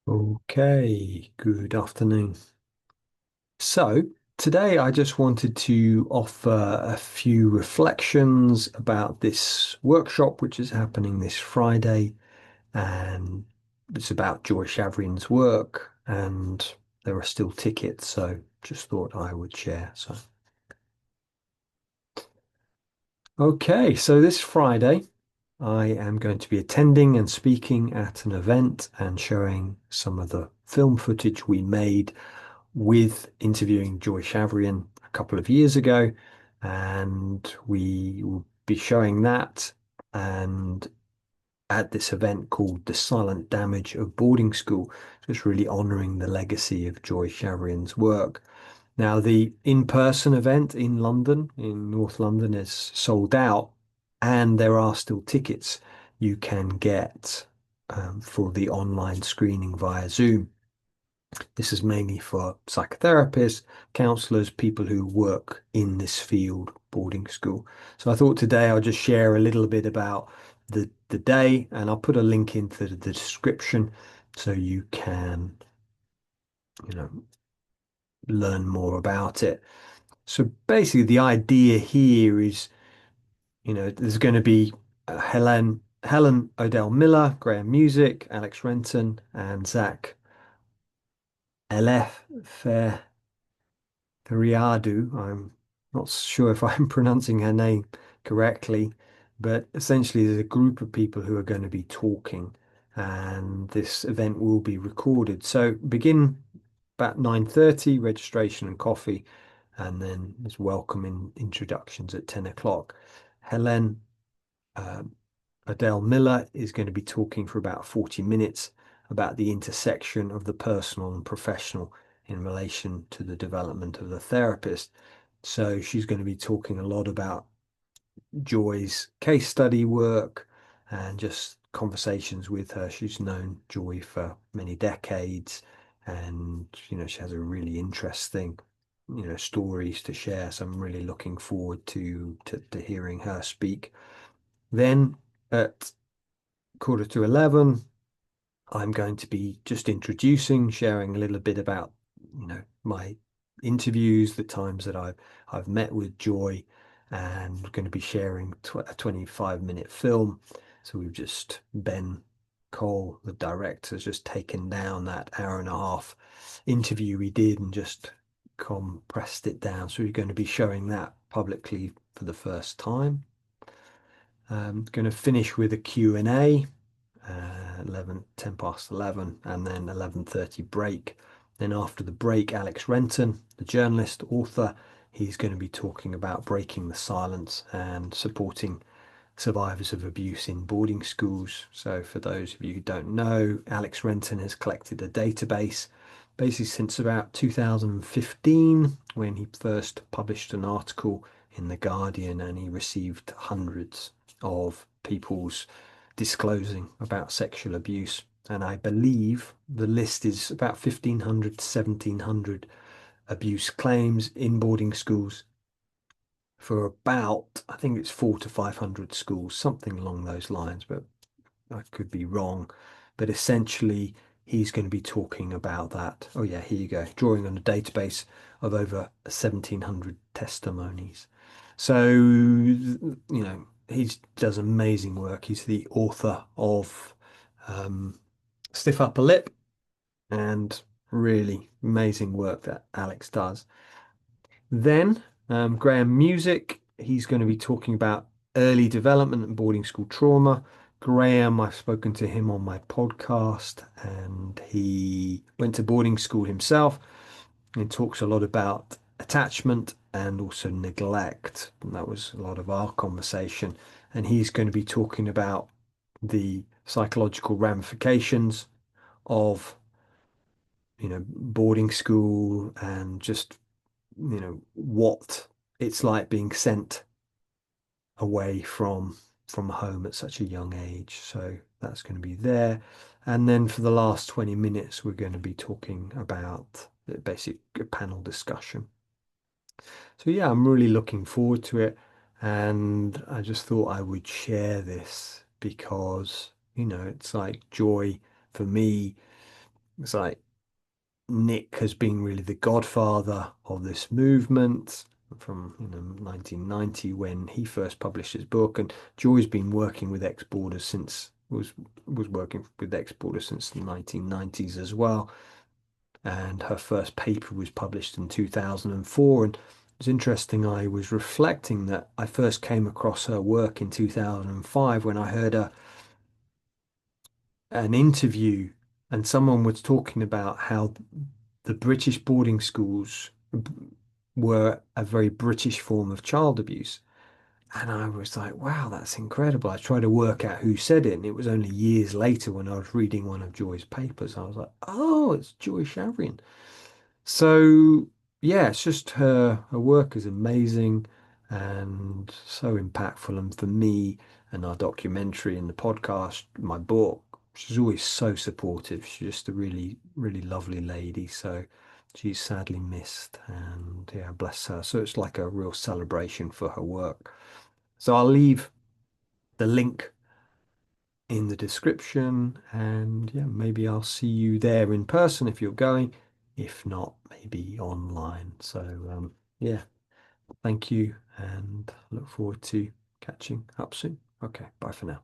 Okay, good afternoon. So, today I just wanted to offer a few reflections about this workshop, which is happening this Friday, and it's about Joy Schaverien work, and there are still tickets, so just thought I would share. Okay, so this Friday I am going to be attending and speaking at an event and showing some of the film footage we made with interviewing Joy Schaverien a couple of years ago, and we will be showing that and at this event called The Silent Damage of Boarding School, just really honoring the legacy of Joy Shaverien's work. Now, the in-person event in London, in North London, is sold out, and there are still tickets you can get for the online screening via Zoom. This is mainly for psychotherapists, counselors, people who work in this field, boarding school. So I thought today I'll just share a little bit about the day, and I'll put a link into the description so you can, you know, learn more about it. So basically the idea here is, there's going to be Helen Odell-Miller, Graham Music, Alex Renton, and Zach LF Fair. Riadu. I'm not sure if I'm pronouncing her name correctly, but essentially there's a group of people who are going to be talking, and this event will be recorded. So begin about 9:30, registration and coffee, and then there's welcoming introductions at 10 o'clock. Helen uh, Adele Miller is going to be talking for about 40 minutes about the intersection of the personal and professional in relation to the development of the therapist. So she's going to be talking a lot about Joy's case study work and just conversations with her. She's known Joy for many decades, and she has a really interesting stories to share. So I'm really looking forward to hearing her speak. Then at quarter to 11, I'm going to be just introducing, sharing a little bit about, my interviews, the times that I've met with Joy, and going to be sharing a 25-minute film. So Ben Cole, the director, has just taken down that hour and a half interview we did and just compressed it down. So we're going to be showing that publicly for the first time. I'm going to finish with a Q&A, 10 past 11, and then 11:30 break. Then after the break, Alex Renton, the journalist, author, he's going to be talking about breaking the silence and supporting survivors of abuse in boarding schools. So for those of you who don't know, Alex Renton has collected a database basically since about 2015 when he first published an article in The Guardian, and he received hundreds of people's disclosing about sexual abuse. And I believe the list is about 1,500 to 1,700 abuse claims in boarding schools for about, I think it's 400 to 500 schools, something along those lines, but I could be wrong. But essentially, he's going to be talking about that. Oh, yeah, here you go. Drawing on a database of over 1,700 testimonies. So, he does amazing work. He's the author of Stiff Upper Lip, and really amazing work that Alex does. Then Graham Music, he's going to be talking about early development and boarding school trauma. Graham, I've spoken to him on my podcast, and he went to boarding school himself and talks a lot about attachment and also neglect. And that was a lot of our conversation. And he's going to be talking about the psychological ramifications of, boarding school and just what it's like being sent away from home at such a young age. So that's going to be there. And then for the last 20 minutes, we're going to be talking about the basic panel discussion. So yeah, I'm really looking forward to it. And I just thought I would share this because, it's like Joy for me. It's like Nick has been really the godfather of this movement from 1990 when he first published his book, and Joy's been working with ex-boarders since was working with ex-boarders since the 1990s as well. And her first paper was published in 2004. And it's interesting, I was reflecting that I first came across her work in 2005 when I heard an interview and someone was talking about how the British boarding schools were a very British form of child abuse. And I was like, wow, that's incredible. I tried to work out who said it, and it was only years later when I was reading one of Joy's papers. I was like, oh, it's Joy Schaverien. So yeah, it's just her work is amazing and so impactful. And for me and our documentary and the podcast, my book, she's always so supportive. She's just a really, really lovely lady. So she's sadly missed and yeah, bless her. So it's like a real celebration for her work. So I'll leave the link in the description. And yeah, maybe I'll see you there in person if you're going. If not, maybe online. So yeah, thank you and look forward to catching up soon. Okay, bye for now.